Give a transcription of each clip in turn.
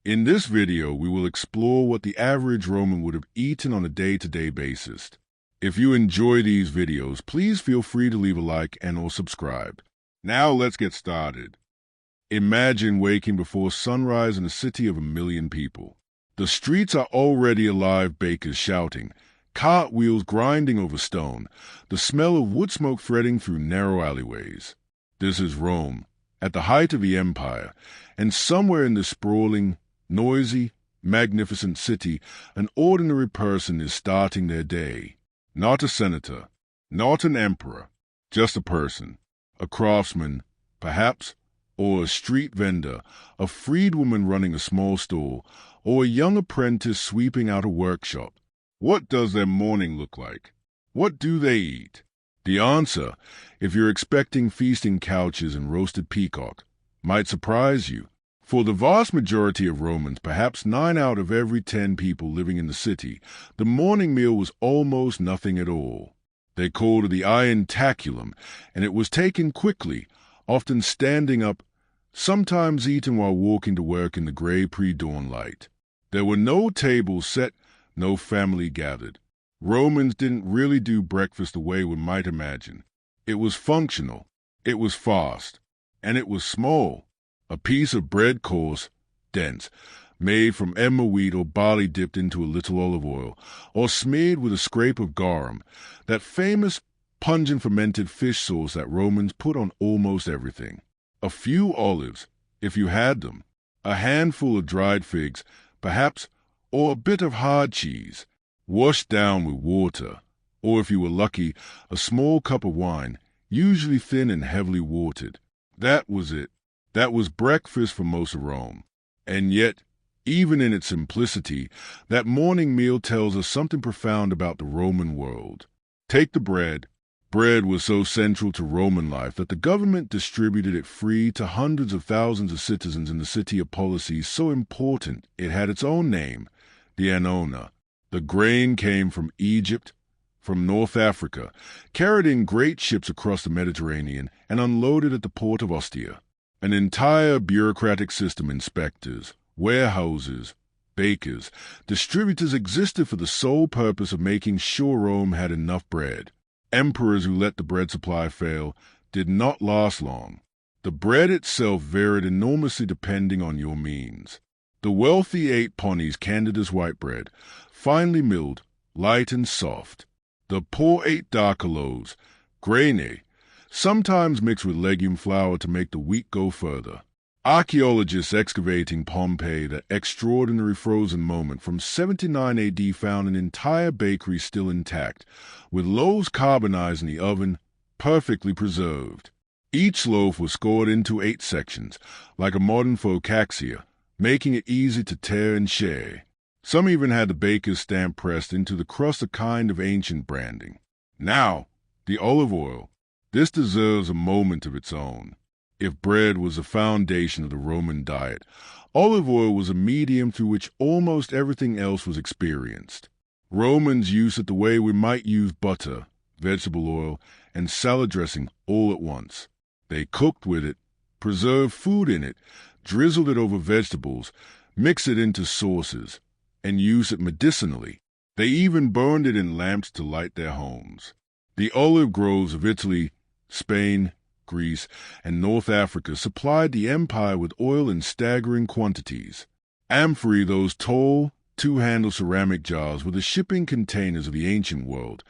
In this video, we will explore what the average Roman would have eaten on a day-to-day basis. If you enjoy these videos, please feel free to leave a like and/or subscribe. Now let's get started. Imagine waking before sunrise in a city of 1 million people. The streets are already alive, bakers shouting, cartwheels grinding over stone, the smell of wood smoke threading through narrow alleyways. This is Rome, at the height of the empire, and somewhere in this sprawling, noisy, magnificent city, an ordinary person is starting their day. Not a senator, not an emperor, just a person, a craftsman, perhaps, or a street vendor, a freedwoman running a small store, or a young apprentice sweeping out a workshop. What does their morning look like? What do they eat? The answer, if you're expecting feasting couches and roasted peacock, might surprise you. For the vast majority of Romans, perhaps 9 out of every 10 people living in the city, the morning meal was almost nothing at all. They called it the iron taculum, and it was taken quickly, often standing up, sometimes eaten while walking to work in the gray pre-dawn light. There were no tables set, no family gathered. Romans didn't really do breakfast the way we might imagine. It was functional, it was fast, and it was small. A piece of bread coarse, dense, made from emmer wheat or barley dipped into a little olive oil, or smeared with a scrape of garum, that famous pungent fermented fish sauce that Romans put on almost everything. A few olives, if you had them, a handful of dried figs, perhaps, or a bit of hard cheese, washed down with water, or if you were lucky, a small cup of wine, usually thin and heavily watered. That was it. That was breakfast for most of Rome. And yet, even in its simplicity, that morning meal tells us something profound about the Roman world. Take the bread. Bread was so central to Roman life that the government distributed it free to hundreds of thousands of citizens in the city of policies so important it had its own name, the annona. The grain came from Egypt, from North Africa, carried in great ships across the Mediterranean, and unloaded at the port of Ostia. An entire bureaucratic system, inspectors, warehouses, bakers, distributors existed for the sole purpose of making sure Rome had enough bread. Emperors who let the bread supply fail did not last long. The bread itself varied enormously depending on your means. The wealthy ate Poni's Candida's white bread, finely milled, light and soft. The poor ate darker loaves, grainy, sometimes mixed with legume flour to make the wheat go further. Archaeologists excavating Pompeii, that extraordinary frozen moment from 79 AD, found an entire bakery still intact, with loaves carbonized in the oven, perfectly preserved. Each loaf was scored into 8 sections, like a modern focaccia, making it easy to tear and share. Some even had the baker's stamp pressed into the crust, a kind of ancient branding. Now, the olive oil. This deserves a moment of its own. If bread was the foundation of the Roman diet, olive oil was a medium through which almost everything else was experienced. Romans used it the way we might use butter, vegetable oil, and salad dressing all at once. They cooked with it, preserved food in it, drizzled it over vegetables, mixed it into sauces, and used it medicinally. They even burned it in lamps to light their homes. The olive groves of Italy, Spain, Greece, and North Africa supplied the empire with oil in staggering quantities. Amphorae, those tall, 2-handled ceramic jars, were the shipping containers of the ancient world,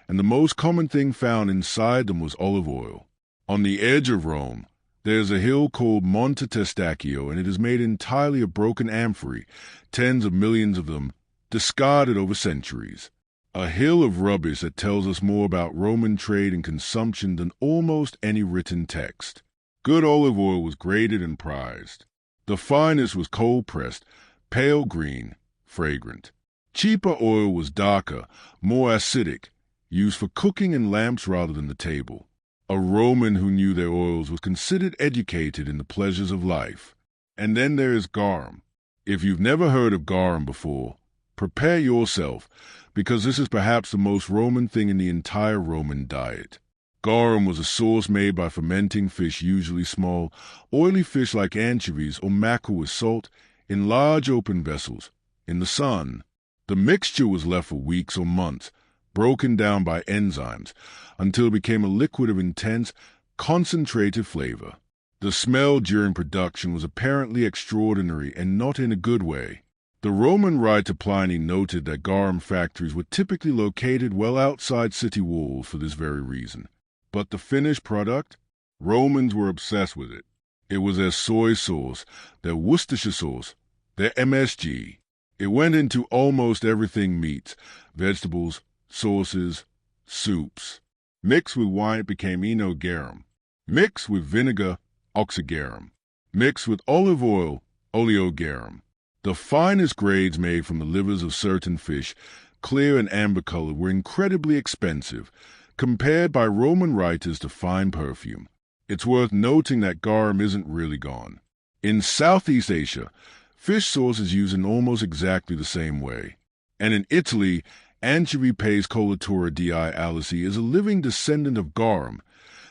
and the most common thing found inside them was olive oil. On the edge of Rome, there is a hill called Monte Testaccio, and it is made entirely of broken amphorae, tens of millions of them, discarded over centuries. A hill of rubbish that tells us more about Roman trade and consumption than almost any written text. Good olive oil was graded and prized. The finest was cold-pressed, pale green, fragrant. Cheaper oil was darker, more acidic, used for cooking in lamps rather than the table. A Roman who knew their oils was considered educated in the pleasures of life. And then there is garum. If you've never heard of garum before, prepare yourself, because this is perhaps the most Roman thing in the entire Roman diet. Garum was a sauce made by fermenting fish, usually small, oily fish like anchovies or mackerel with salt, in large open vessels, in the sun. The mixture was left for weeks or months, broken down by enzymes, until it became a liquid of intense, concentrated flavor. The smell during production was apparently extraordinary and not in a good way. The Roman writer Pliny noted that garum factories were typically located well outside city walls for this very reason. But the finished product? Romans were obsessed with it. It was their soy sauce, their Worcestershire sauce, their MSG. It went into almost everything: meats, vegetables, sauces, soups. Mixed with wine, it became enogarum. Mixed with vinegar, oxygarum. Mixed with olive oil, oleogarum. The finest grades made from the livers of certain fish, clear and amber-colored, were incredibly expensive, compared by Roman writers to fine perfume. It's worth noting that garum isn't really gone. In Southeast Asia, fish sauce is used in almost exactly the same way. And in Italy, anchovy paste colatura di alici is a living descendant of garum,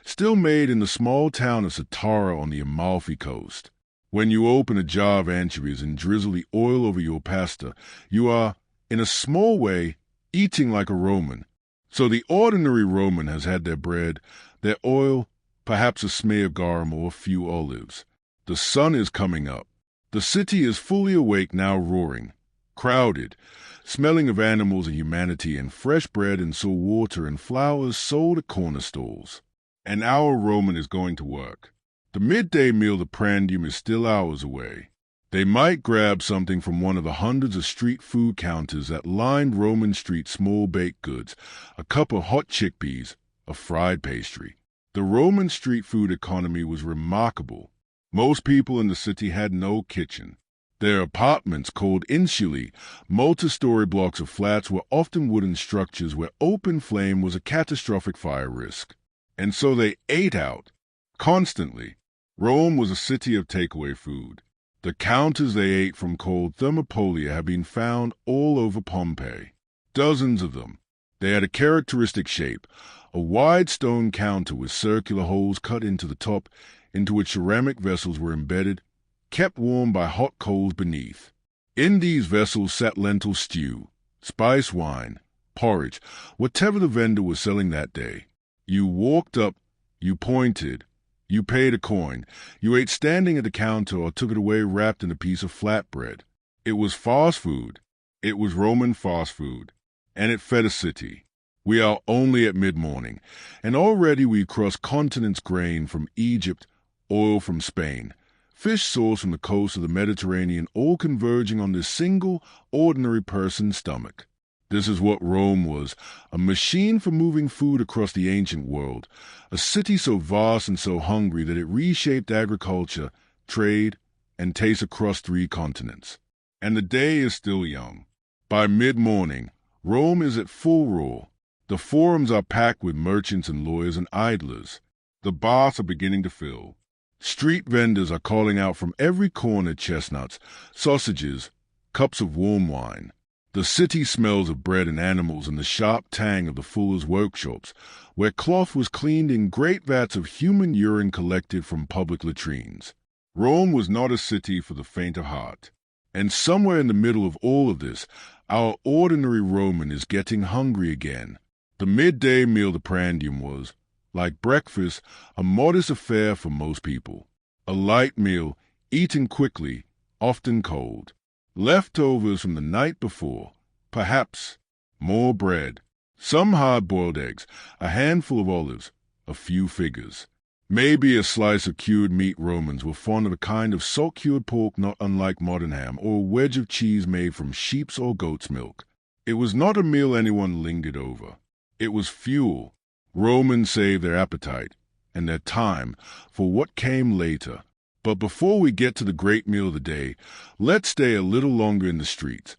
still made in the small town of Satara on the Amalfi Coast. When you open a jar of anchovies and drizzle the oil over your pasta, you are, in a small way, eating like a Roman. So the ordinary Roman has had their bread, their oil, perhaps a smear of garum or a few olives. The sun is coming up. The city is fully awake now, roaring, crowded, smelling of animals and humanity and fresh bread and salt water and flowers sold at corner stalls. And our Roman is going to work. The midday meal, the prandium, is still hours away. They might grab something from one of the hundreds of street food counters that lined Roman street small baked goods, a cup of hot chickpeas, a fried pastry. The Roman street food economy was remarkable. Most people in the city had no kitchen. Their apartments, called insulae, multi-story blocks of flats, were often wooden structures where open flame was a catastrophic fire risk. And so they ate out, constantly. Rome was a city of takeaway food. The counters they ate from called thermopolia have been found all over Pompeii. Dozens of them. They had a characteristic shape, a wide stone counter with circular holes cut into the top, into which ceramic vessels were embedded, kept warm by hot coals beneath. In these vessels sat lentil stew, spice wine, porridge, whatever the vendor was selling that day. You walked up, you pointed, you paid a coin, you ate standing at the counter or took it away wrapped in a piece of flatbread. It was fast food. It was Roman fast food. And it fed a city. We are only at mid-morning, and already we cross continents: grain from Egypt, oil from Spain, fish sauce from the coast of the Mediterranean, all converging on this single, ordinary person's stomach. This is what Rome was, a machine for moving food across the ancient world, a city so vast and so hungry that it reshaped agriculture, trade, and taste across 3 continents. And the day is still young. By mid-morning, Rome is at full roar. The forums are packed with merchants and lawyers and idlers. The baths are beginning to fill. Street vendors are calling out from every corner chestnuts, sausages, cups of warm wine. The city smells of bread and animals and the sharp tang of the fullers' workshops, where cloth was cleaned in great vats of human urine collected from public latrines. Rome was not a city for the faint of heart. And somewhere in the middle of all of this, our ordinary Roman is getting hungry again. The midday meal, the prandium, was, like breakfast, a modest affair for most people. A light meal, eaten quickly, often cold. Leftovers from the night before, perhaps more bread, some hard-boiled eggs, a handful of olives, a few figures. Maybe a slice of cured meat. Romans were fond of a kind of salt-cured pork not unlike modern ham, or a wedge of cheese made from sheep's or goat's milk. It was not a meal anyone lingered over. It was fuel. Romans saved their appetite and their time for what came later. But before we get to the great meal of the day, let's stay a little longer in the streets,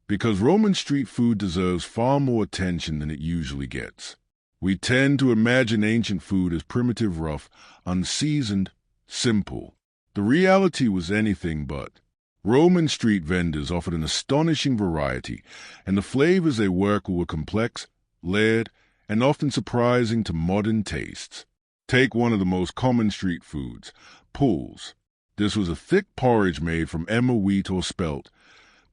because Roman street food deserves far more attention than it usually gets. We tend to imagine ancient food as primitive, rough, unseasoned, simple. The reality was anything but. Roman street vendors offered an astonishing variety, and the flavors they worked with were complex, layered, and often surprising to modern tastes. Take one of the most common street foods, pulls. This was a thick porridge made from emmer wheat or spelt,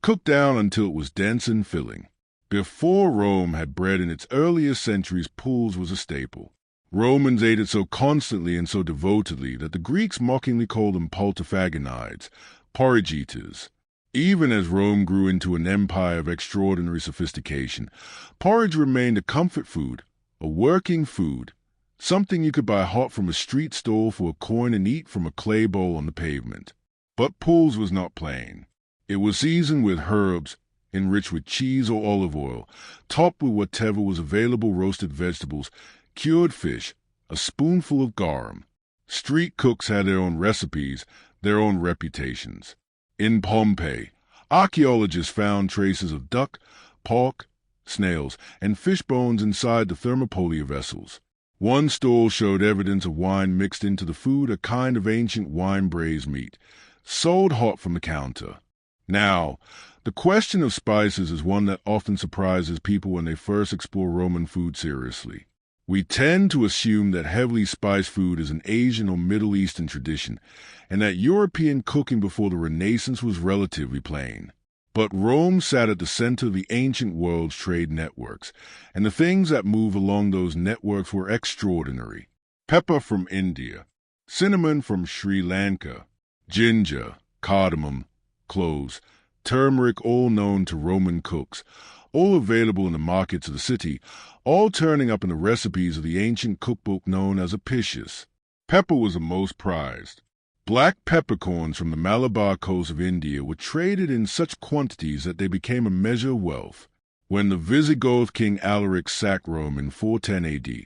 cooked down until it was dense and filling. Before Rome had bread in its earliest centuries, pulse was a staple. Romans ate it so constantly and so devotedly that the Greeks mockingly called them pultiphagionides, porridge eaters. Even as Rome grew into an empire of extraordinary sophistication, porridge remained a comfort food, a working food, something you could buy hot from a street stall for a coin and eat from a clay bowl on the pavement. But pulse was not plain. It was seasoned with herbs, enriched with cheese or olive oil, topped with whatever was available: roasted vegetables, cured fish, a spoonful of garum. Street cooks had their own recipes, their own reputations. In Pompeii, archaeologists found traces of duck, pork, snails, and fish bones inside the thermopolia vessels. One stall showed evidence of wine mixed into the food, a kind of ancient wine braised meat, sold hot from the counter. Now, the question of spices is one that often surprises people when they first explore Roman food seriously. We tend to assume that heavily spiced food is an Asian or Middle Eastern tradition, and that European cooking before the Renaissance was relatively plain. But Rome sat at the center of the ancient world's trade networks, and the things that move along those networks were extraordinary. Pepper from India, cinnamon from Sri Lanka, ginger, cardamom, cloves, turmeric, all known to Roman cooks, all available in the markets of the city, all turning up in the recipes of the ancient cookbook known as Apicius. Pepper was the most prized. Black peppercorns from the Malabar coast of India were traded in such quantities that they became a measure of wealth. When the Visigoth king Alaric sacked Rome in 410 AD,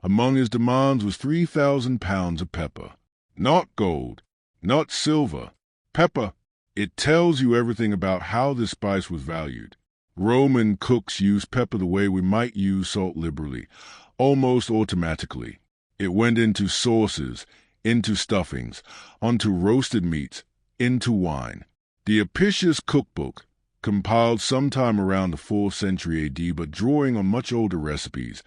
among his demands was 3,000 pounds of pepper. Not gold, not silver, pepper. It tells you everything about how this spice was valued. Roman cooks used pepper the way we might use salt liberally, almost automatically. It went into sauces, into stuffings, onto roasted meats, into wine. The Apicius cookbook, compiled sometime around the 4th century AD but drawing on much older recipes,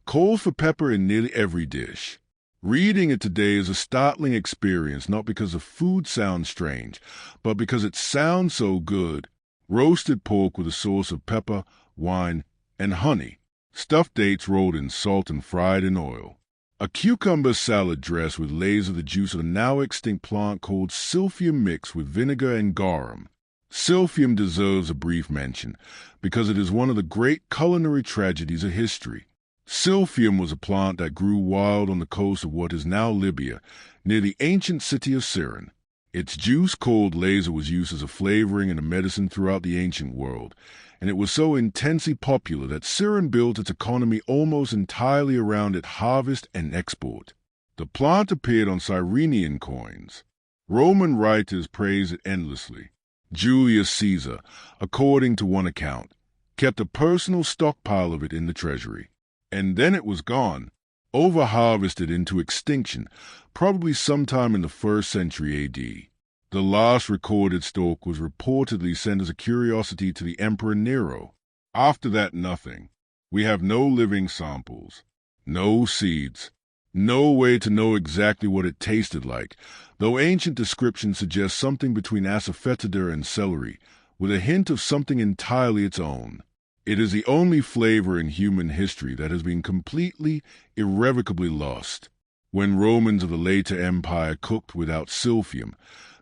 calls for pepper in nearly every dish. Reading it today is a startling experience, not because the food sounds strange, but because it sounds so good. Roasted pork with a sauce of pepper, wine, and honey. Stuffed dates rolled in salt and fried in oil. A cucumber salad dressed with layers of the juice of a now extinct plant called silphium mixed with vinegar and garum. Silphium deserves a brief mention because it is one of the great culinary tragedies of history. Silphium was a plant that grew wild on the coast of what is now Libya, near the ancient city of Cyrene. Its juice, called laser, was used as a flavoring and a medicine throughout the ancient world, and it was so intensely popular that Cyrene built its economy almost entirely around its harvest and export. The plant appeared on Cyrenian coins. Roman writers praise it endlessly. Julius Caesar, according to one account, kept a personal stockpile of it in the treasury. And then it was gone, over-harvested into extinction, probably sometime in the 1st century AD. The last recorded stalk was reportedly sent as a curiosity to the Emperor Nero. After that, nothing. We have no living samples, no seeds, no way to know exactly what it tasted like, though ancient descriptions suggest something between asafoetida and celery, with a hint of something entirely its own. It is the only flavor in human history that has been completely, irrevocably lost. When Romans of the later empire cooked without silphium,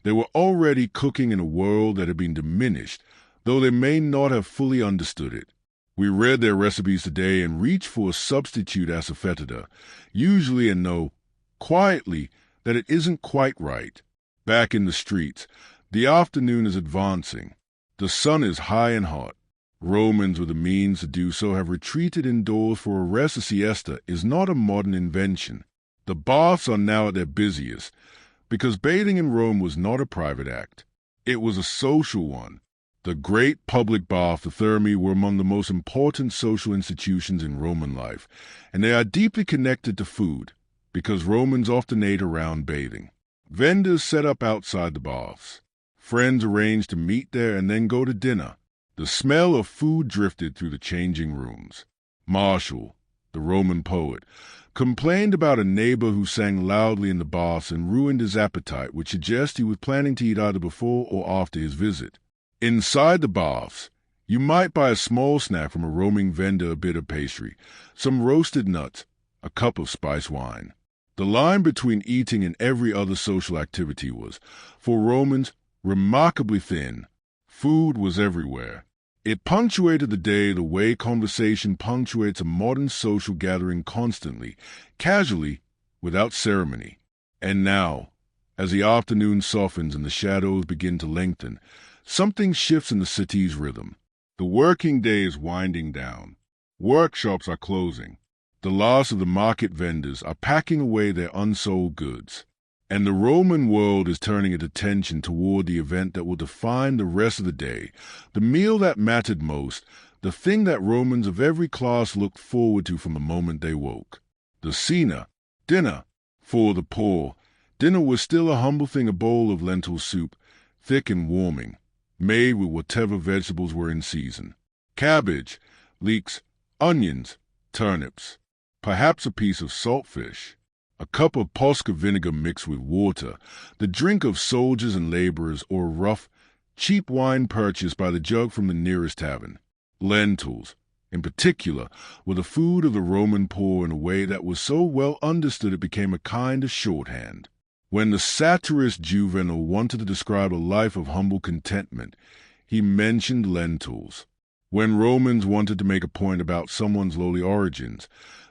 they were already cooking in a world that had been diminished, though they may not have fully understood it. We read their recipes today and reach for a substitute asafoetida, usually, and know, quietly, that it isn't quite right. Back in the streets, the afternoon is advancing. The sun is high and hot. Romans with the means to do so have retreated indoors, for a rest. A siesta is not a modern invention. The baths are now at their busiest, because bathing in Rome was not a private act. It was a social one. The great public bath, the thermae, were among the most important social institutions in Roman life, and they are deeply connected to food, because Romans often ate around bathing. Vendors set up outside the baths. Friends arranged to meet there and then go to dinner. The smell of food drifted through the changing rooms. Martial, the Roman poet, complained about a neighbor who sang loudly in the baths and ruined his appetite, which suggests he was planning to eat either before or after his visit. Inside the baths, you might buy a small snack from a roaming vendor, a bit of pastry, some roasted nuts, a cup of spiced wine. The line between eating and every other social activity was, for Romans, remarkably thin. Food was everywhere. It punctuated the day the way conversation punctuates a modern social gathering, constantly, casually, without ceremony. And now, as the afternoon softens and the shadows begin to lengthen, something shifts in the city's rhythm. The working day is winding down. Workshops are closing. The last of the market vendors are packing away their unsold goods. And the Roman world is turning its attention toward the event that will define the rest of the day, the meal that mattered most, the thing that Romans of every class looked forward to from the moment they woke. The cena, dinner. For the poor, dinner was still a humble thing, a bowl of lentil soup, thick and warming, made with whatever vegetables were in season. Cabbage, leeks, onions, turnips, perhaps a piece of saltfish. A cup of Posca vinegar mixed with water, the drink of soldiers and laborers, or rough, cheap wine purchased by the jug from the nearest tavern. Lentils, in particular, were the food of the Roman poor in a way that was so well understood it became a kind of shorthand. When the satirist Juvenal wanted to describe a life of humble contentment, he mentioned lentils. When Romans wanted to make a point about someone's lowly origins,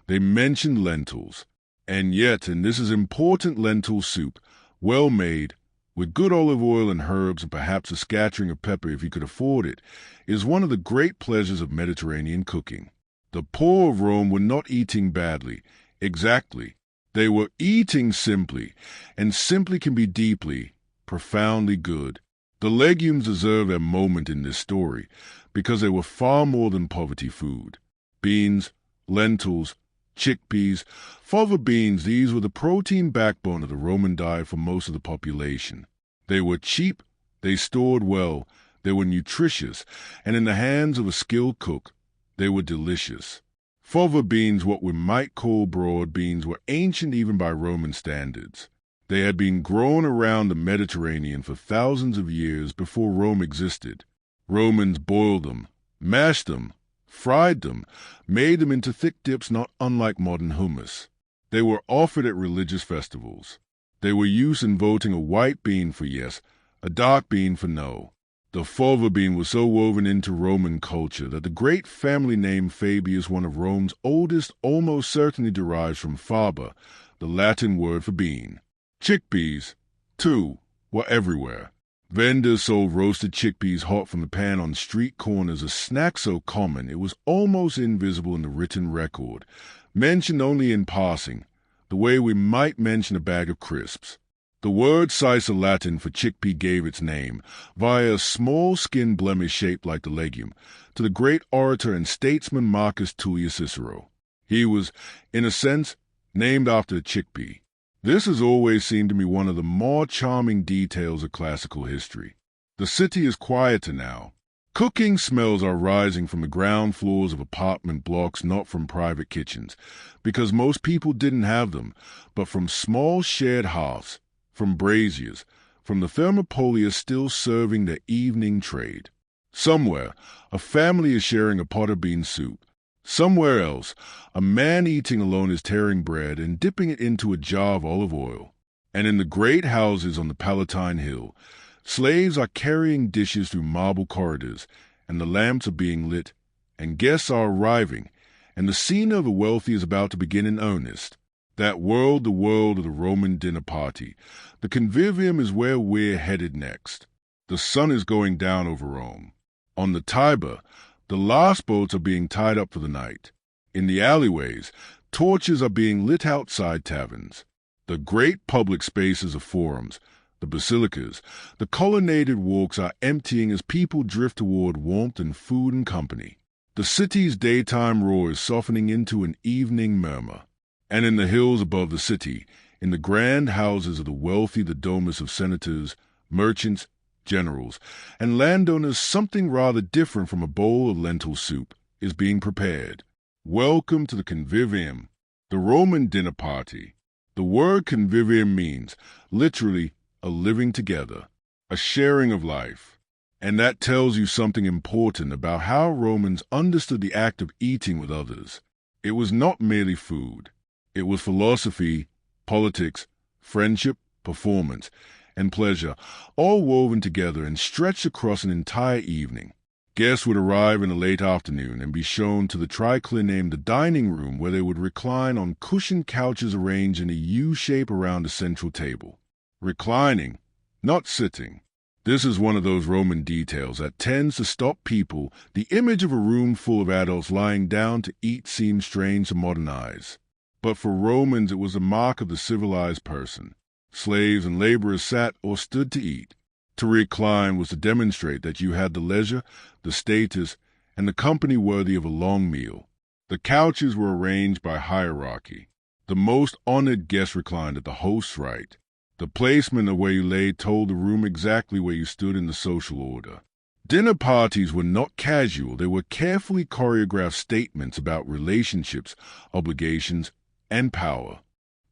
they mentioned lentils. And yet, and this is important, lentil soup, well made, with good olive oil and herbs and perhaps a scattering of pepper if you could afford it, is one of the great pleasures of Mediterranean cooking. The poor of Rome were not eating badly. Exactly. They were eating simply, and simply can be deeply, profoundly good. The legumes deserve their moment in this story, because they were far more than poverty food. Beans, lentils, chickpeas, fava beans, these were the protein backbone of the Roman diet for most of the population. They were cheap, they stored well, they were nutritious, and in the hands of a skilled cook, they were delicious. Fava beans, what we might call broad beans, were ancient even by Roman standards. They had been grown around the Mediterranean for thousands of years before Rome existed. Romans boiled them, mashed them, fried them, made them into thick dips not unlike modern hummus. They were offered at religious festivals. They were used in voting a white bean for yes, a dark bean for no. The fava bean was so woven into Roman culture that the great family name Fabius, one of Rome's oldest, almost certainly derives from faba, the Latin word for bean. Chickpeas, too, were everywhere. Vendors sold roasted chickpeas hot from the pan on street corners, a snack so common it was almost invisible in the written record, mentioned only in passing, the way we might mention a bag of crisps. The word Latin for chickpea gave its name, via a small skin blemish shaped like the legume, to the great orator and statesman Marcus Tullius Cicero. He was, in a sense, named after the chickpea. This has always seemed to me one of the more charming details of classical history. The city is quieter now. Cooking smells are rising from the ground floors of apartment blocks, not from private kitchens, because most people didn't have them, but from small shared hearths, from braziers, from the thermopolia still serving their evening trade. Somewhere, a family is sharing a pot of bean soup. Somewhere else, a man eating alone is tearing bread and dipping it into a jar of olive oil. And in the great houses on the Palatine Hill, slaves are carrying dishes through marble corridors, and the lamps are being lit, and guests are arriving, and the scene of the wealthy is about to begin in earnest. That world, the world of the Roman dinner party. The convivium is where we're headed next. The sun is going down over Rome. On the Tiber, the last boats are being tied up for the night. In the alleyways, torches are being lit outside taverns. The great public spaces of forums, the basilicas, the colonnaded walks are emptying as people drift toward warmth and food and company. The city's daytime roar is softening into an evening murmur. And in the hills above the city, in the grand houses of the wealthy, the domus of senators, merchants, generals, and landowners, something rather different from a bowl of lentil soup is being prepared. Welcome to the convivium. The Roman dinner party. The word convivium means, literally, a living together, a sharing of life. And that tells you something important about how Romans understood the act of eating with others. It was not merely food. It was philosophy, politics, friendship, performance, and pleasure, all woven together and stretched across an entire evening. Guests would arrive in the late afternoon and be shown to the triclinium named the dining room, where they would recline on cushioned couches arranged in a U shape around a central table. Reclining, not sitting. This is one of those Roman details that tends to stop people. The image of a room full of adults lying down to eat seems strange to modern eyes. But for Romans it was a mark of the civilized person. Slaves and laborers sat or stood to eat. To recline was to demonstrate that you had the leisure, the status, and the company worthy of a long meal. The couches were arranged by hierarchy. The most honored guest reclined at the host's right. The placement of where you lay told the room exactly where you stood in the social order. Dinner parties were not casual. They were carefully choreographed statements about relationships, obligations, and power.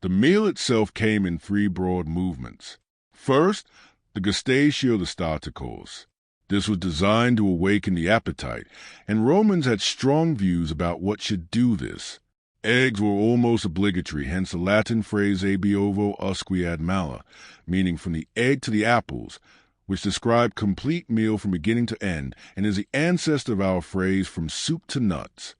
The meal itself came in three broad movements. First, the gustatio, the starter course. This was designed to awaken the appetite, and Romans had strong views about what should do this. Eggs were almost obligatory, hence the Latin phrase ab ovo usque ad mala, meaning from the egg to the apples, which described complete meal from beginning to end and is the ancestor of our phrase from soup to nuts.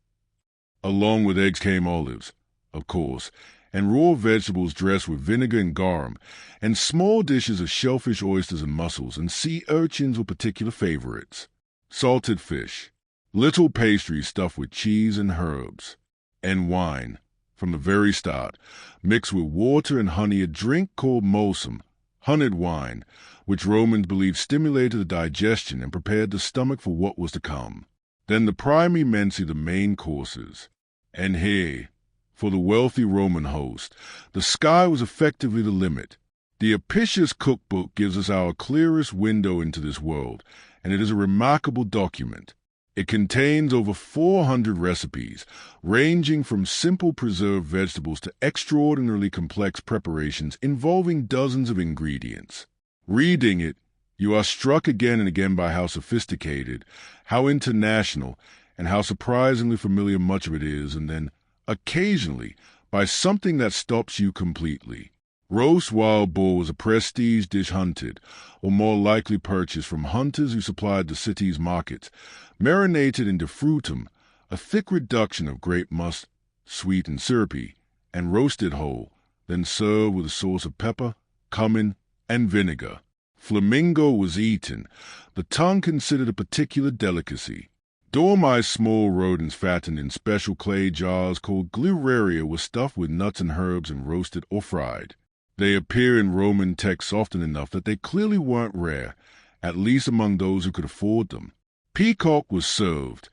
Along with eggs came olives, of course, and raw vegetables dressed with vinegar and garum, and small dishes of shellfish, oysters, and mussels, and sea urchins were particular favorites. Salted fish, little pastries stuffed with cheese and herbs, and wine, from the very start, mixed with water and honey, a drink called molsum, honeyed wine, which Romans believed stimulated the digestion and prepared the stomach for what was to come. Then the primi mensi, the main courses. And here, for the wealthy Roman host, the sky was effectively the limit. The Apicius cookbook gives us our clearest window into this world, and it is a remarkable document. It contains over 400 recipes, ranging from simple preserved vegetables to extraordinarily complex preparations involving dozens of ingredients. Reading it, you are struck again and again by how sophisticated, how international, and how surprisingly familiar much of it is, and then, occasionally, by something that stops you completely. Roast wild boar was a prestige dish hunted, or more likely purchased from hunters who supplied the city's markets, marinated in defrutum, a thick reduction of grape must, sweet and syrupy, and roasted whole, then served with a sauce of pepper, cumin, and vinegar. Flamingo was eaten, the tongue considered a particular delicacy. Dormice, small rodents fattened in special clay jars called gluraria, were stuffed with nuts and herbs and roasted or fried. They appear in Roman texts often enough that they clearly weren't rare, at least among those who could afford them. Peacock was served,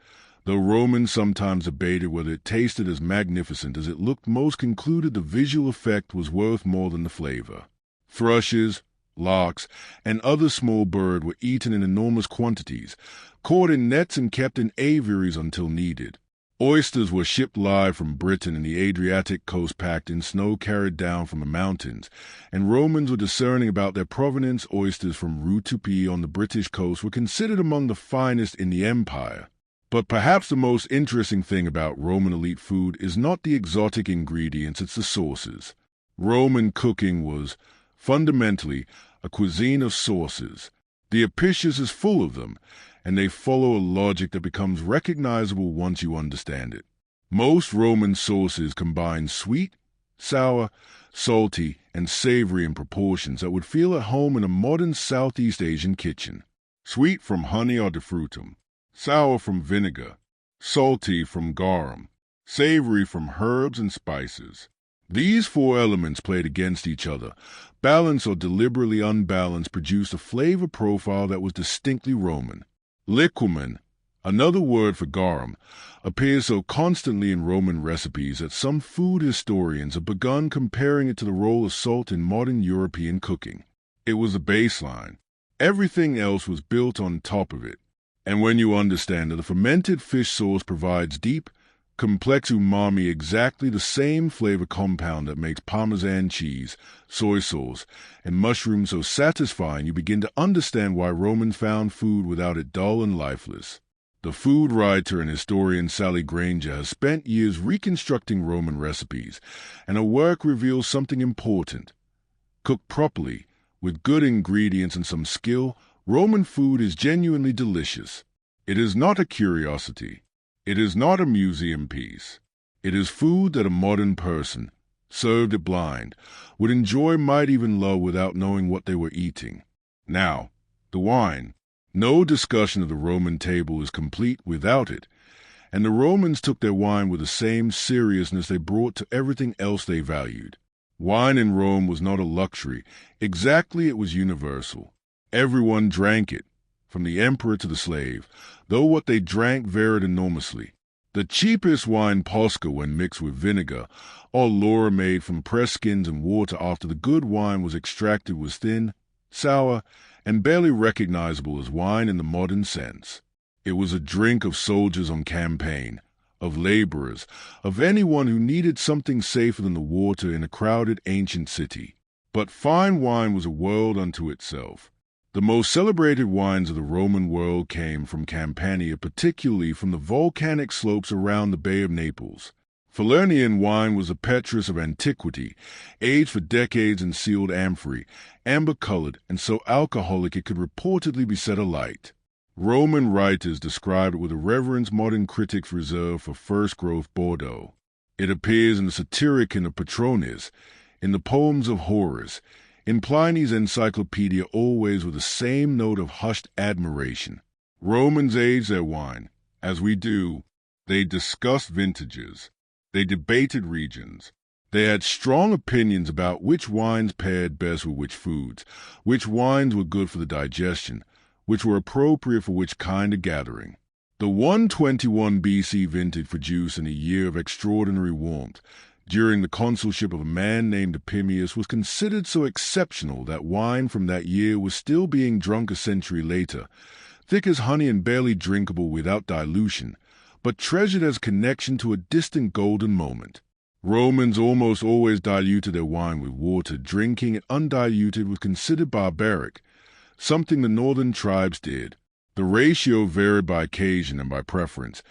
though Romans sometimes debated whether it tasted as magnificent as it looked. Most concluded the visual effect was worth more than the flavor. Thrushes, larks, and other small birds were eaten in enormous quantities, caught in nets and kept in aviaries until needed. Oysters were shipped live from Britain and the Adriatic coast, packed in snow carried down from the mountains, and Romans were discerning about their provenance. Oysters from Rutupi on the British coast were considered among the finest in the empire. But perhaps the most interesting thing about Roman elite food is not the exotic ingredients, it's the sauces. Roman cooking was, fundamentally, a cuisine of sauces. The Apicius is full of them, and they follow a logic that becomes recognizable once you understand it. Most Roman sauces combine sweet, sour, salty, and savory in proportions that would feel at home in a modern Southeast Asian kitchen. Sweet from honey or defrutum, sour from vinegar, salty from garum, savory from herbs and spices. These four elements played against each other. Balanced or deliberately unbalanced produced a flavor profile that was distinctly Roman. Liquamen, another word for garum, appears so constantly in Roman recipes that some food historians have begun comparing it to the role of salt in modern European cooking. It was the baseline. Everything else was built on top of it. And when you understand that the fermented fish sauce provides deep, complex umami, exactly the same flavor compound that makes Parmesan cheese, soy sauce, and mushrooms so satisfying you begin to understand why Romans found food without it dull and lifeless. The food writer and historian Sally Granger has spent years reconstructing Roman recipes, and her work reveals something important. Cooked properly, with good ingredients and some skill, Roman food is genuinely delicious. It is not a curiosity. It is not a museum piece. It is food that a modern person, served it blind, would enjoy, might even love without knowing what they were eating. Now, the wine. No discussion of the Roman table is complete without it, and the Romans took their wine with the same seriousness they brought to everything else they valued. Wine in Rome was not a luxury. Exactly, it was universal. Everyone drank it, from the emperor to the slave, though what they drank varied enormously. The cheapest wine, Posca, when mixed with vinegar, or Laura made from pressed skins and water after the good wine was extracted, was thin, sour, and barely recognizable as wine in the modern sense. It was a drink of soldiers on campaign, of laborers, of anyone who needed something safer than the water in a crowded ancient city. But fine wine was a world unto itself. The most celebrated wines of the Roman world came from Campania, particularly from the volcanic slopes around the Bay of Naples. Falernian wine was the Petrus of antiquity, aged for decades in sealed amphorae, amber-colored, and so alcoholic it could reportedly be set alight. Roman writers describe it with a reverence modern critics reserve for first-growth Bordeaux. It appears in the Satyricon of Petronius, in the poems of Horace, in Pliny's Encyclopedia, always with the same note of hushed admiration. Romans aged their wine. As we do, they discussed vintages. They debated regions. They had strong opinions about which wines paired best with which foods, which wines were good for the digestion, which were appropriate for which kind of gathering. The 121 BC vintage produced in a year of extraordinary warmth, during the consulship of a man named Epimeus, was considered so exceptional that wine from that year was still being drunk a century later, thick as honey and barely drinkable without dilution, but treasured as connection to a distant golden moment. Romans almost always diluted their wine with water. Drinking it undiluted was considered barbaric, something the northern tribes did. The ratio varied by occasion and by preference,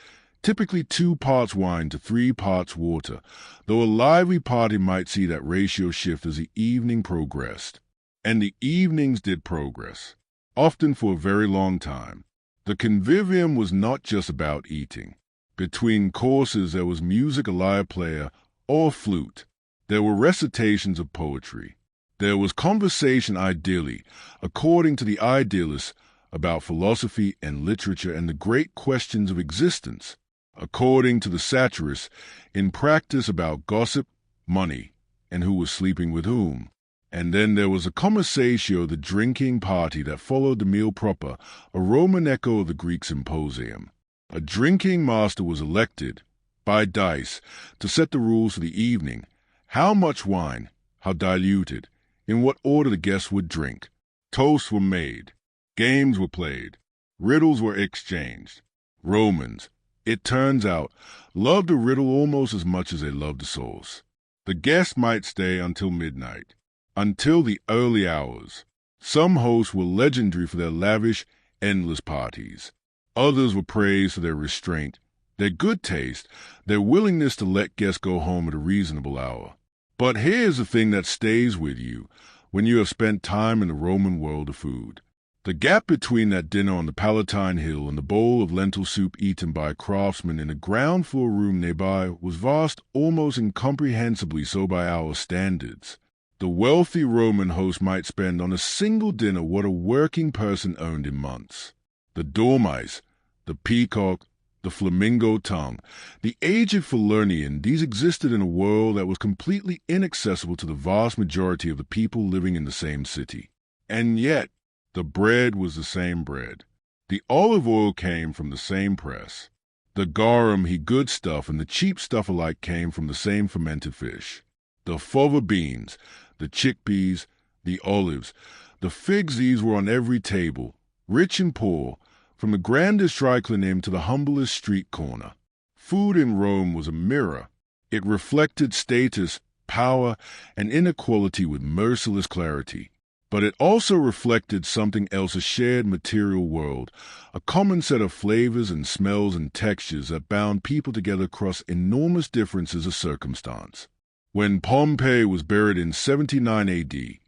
typically 2 parts wine to 3 parts water, though a lively party might see that ratio shift as the evening progressed. And the evenings did progress, often for a very long time. The convivium was not just about eating. Between courses there was music, a lyre player, or flute. There were recitations of poetry. There was conversation, ideally, according to the idealists, about philosophy and literature and the great questions of existence. According to the satirists, in practice about gossip, money, and who was sleeping with whom. And then there was a conversatio, the drinking party that followed the meal proper, a Roman echo of the Greek symposium. A drinking master was elected, by dice, to set the rules for the evening, how much wine, how diluted, in what order the guests would drink. Toasts were made, games were played, riddles were exchanged. Romans, it turns out, loved a riddle almost as much as they loved the sauce. The guests might stay until midnight, until the early hours. Some hosts were legendary for their lavish, endless parties. Others were praised for their restraint, their good taste, their willingness to let guests go home at a reasonable hour. But here's the thing that stays with you when you have spent time in the Roman world of food. The gap between that dinner on the Palatine Hill and the bowl of lentil soup eaten by a craftsman in a ground-floor room nearby was vast, almost incomprehensibly so by our standards. The wealthy Roman host might spend on a single dinner what a working person earned in months. The dormice, the peacock, the flamingo tongue, the aged Falernian, these existed in a world that was completely inaccessible to the vast majority of the people living in the same city. And yet, the bread was the same bread. The olive oil came from the same press. The garum, he good stuff, and the cheap stuff alike came from the same fermented fish. The fava beans, the chickpeas, the olives, the figs, these were on every table, rich and poor, from the grandest triclinim to the humblest street corner. Food in Rome was a mirror. It reflected status, power, and inequality with merciless clarity. But it also reflected something else, a shared material world, a common set of flavors and smells and textures that bound people together across enormous differences of circumstance. When Pompeii was buried in 79 AD,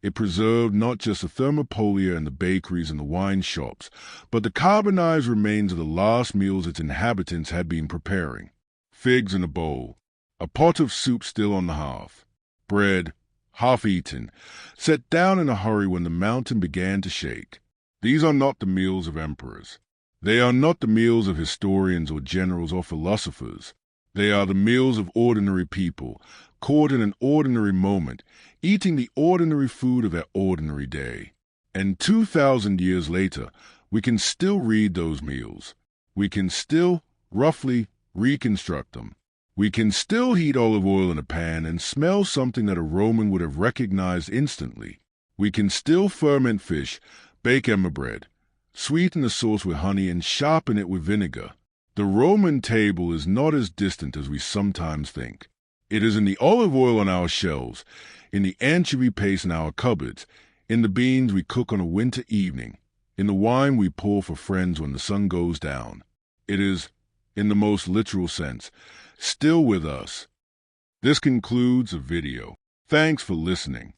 it preserved not just the thermopolia and the bakeries and the wine shops, but the carbonized remains of the last meals its inhabitants had been preparing. Figs in a bowl, a pot of soup still on the hearth, bread, half-eaten, set down in a hurry when the mountain began to shake. These are not the meals of emperors. They are not the meals of historians or generals or philosophers. They are the meals of ordinary people, caught in an ordinary moment, eating the ordinary food of their ordinary day. And 2,000 years later, we can still read those meals. We can still, roughly, reconstruct them. We can still heat olive oil in a pan and smell something that a Roman would have recognized instantly. We can still ferment fish, bake emmer bread, sweeten the sauce with honey, and sharpen it with vinegar. The Roman table is not as distant as we sometimes think. It is in the olive oil on our shelves, in the anchovy paste in our cupboards, in the beans we cook on a winter evening, in the wine we pour for friends when the sun goes down. It is, in the most literal sense, still with us. This concludes the video. Thanks for listening.